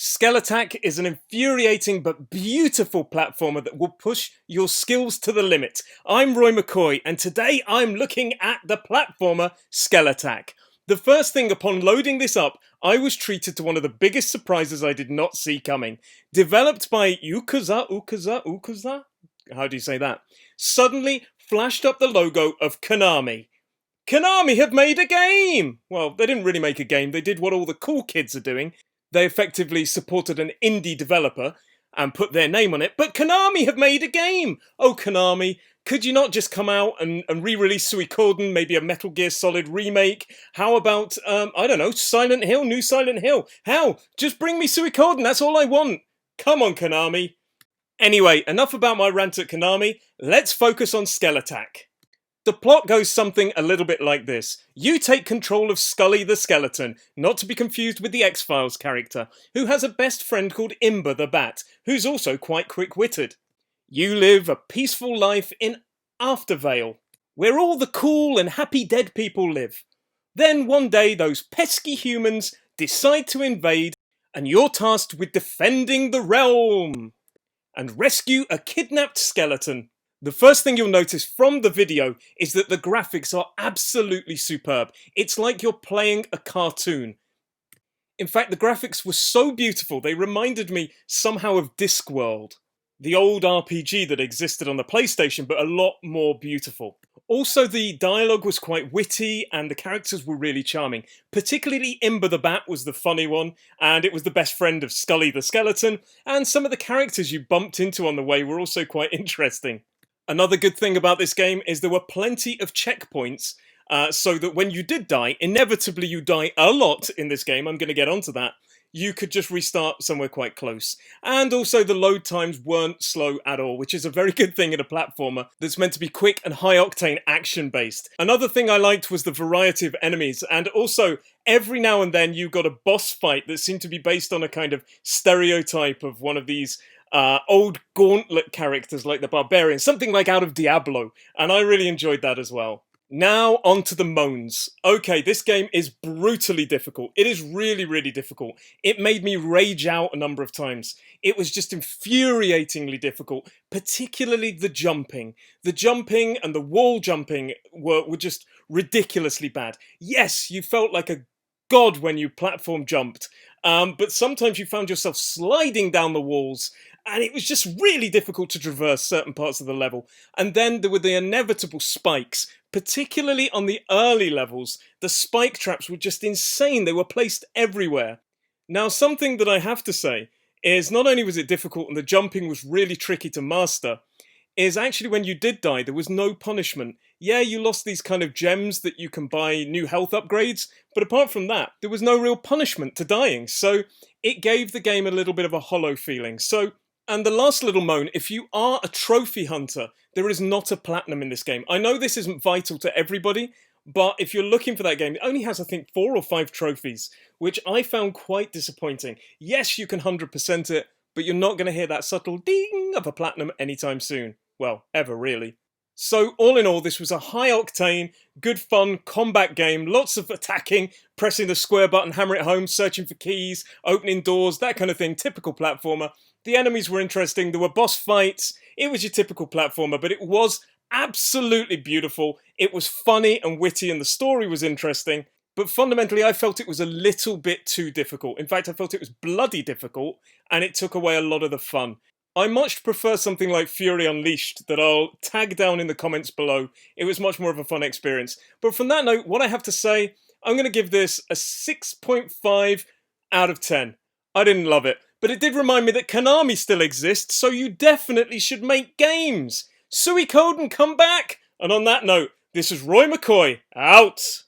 Skelattack is an infuriating but beautiful platformer that will push your skills to the limit. I'm Roy McCoy, and today I'm looking at the platformer Skelattack. The first thing upon loading this up, I was treated to one of the biggest surprises I did not see coming. Developed by Ukuza? How do you say that? Suddenly flashed up the logo of Konami. Konami have made a game! Well, they didn't really make a game, they did what all the cool kids are doing. They effectively supported an indie developer and put their name on it, but Konami have made a game! Oh, Konami, could you not just come out and re-release Suikoden, maybe a Metal Gear Solid remake? How about, I don't know, Silent Hill, new Silent Hill? Hell, just bring me Suikoden, that's all I want! Come on, Konami! Anyway, enough about my rant at Konami, let's focus on Skelattack. The plot goes something a little bit like this. You take control of Scully the Skeleton, not to be confused with the X-Files character, who has a best friend called Imber the Bat, who's also quite quick-witted. You live a peaceful life in Aftervale, where all the cool and happy dead people live. Then one day those pesky humans decide to invade, and you're tasked with defending the realm and rescue a kidnapped skeleton. The first thing you'll notice from the video is that the graphics are absolutely superb. It's like you're playing a cartoon. In fact, the graphics were so beautiful, they reminded me somehow of Discworld, the old RPG that existed on the PlayStation, but a lot more beautiful. Also, the dialogue was quite witty and the characters were really charming. Particularly Imber the Bat was the funny one, and it was the best friend of Scully the Skeleton, and some of the characters you bumped into on the way were also quite interesting. Another good thing about this game is there were plenty of checkpoints, so that when you did die, inevitably you die a lot in this game, I'm going to get onto that, you could just restart somewhere quite close. And also the load times weren't slow at all, which is a very good thing in a platformer that's meant to be quick and high-octane action-based. Another thing I liked was the variety of enemies, and also every now and then you got a boss fight that seemed to be based on a kind of stereotype of one of these old gauntlet characters like the barbarian, something like out of Diablo, and I really enjoyed that as well. Now on to the moans. Okay, this game is brutally difficult. It is really, really difficult. It made me rage out a number of times. It was just infuriatingly difficult, particularly the jumping. The jumping and the wall jumping were just ridiculously bad. Yes, you felt like a god when you platform jumped, but sometimes you found yourself sliding down the walls, and it was just really difficult to traverse certain parts of the level. And then there were the inevitable spikes, particularly on the early levels. The spike traps were just insane. They were placed everywhere. Now, something that I have to say is not only was it difficult and the jumping was really tricky to master, is actually when you did die, there was no punishment. Yeah, you lost these kind of gems that you can buy new health upgrades, but apart from that, there was no real punishment to dying. So it gave the game a little bit of a hollow feeling. And the last little moan, if you are a trophy hunter, there is not a platinum in this game. I know this isn't vital to everybody, but if you're looking for that game, it only has, I think, 4 or 5 trophies, which I found quite disappointing. Yes, you can 100% it, but you're not going to hear that subtle ding of a platinum anytime soon. Well, ever really. So all in all, this was a high-octane, good fun combat game, lots of attacking, pressing the square button, hammer it home, searching for keys, opening doors, that kind of thing, typical platformer. The enemies were interesting, there were boss fights, it was your typical platformer, but it was absolutely beautiful, it was funny and witty, and the story was interesting, but fundamentally I felt it was a little bit too difficult. In fact, I felt it was bloody difficult, and it took away a lot of the fun. I much prefer something like Fury Unleashed that I'll tag down in the comments below. It was much more of a fun experience. But from that note, what I have to say, I'm going to give this a 6.5 out of 10. I didn't love it, but it did remind me that Konami still exists, so you definitely should make games. Suikoden, come back! And on that note, this is Roy McCoy, out!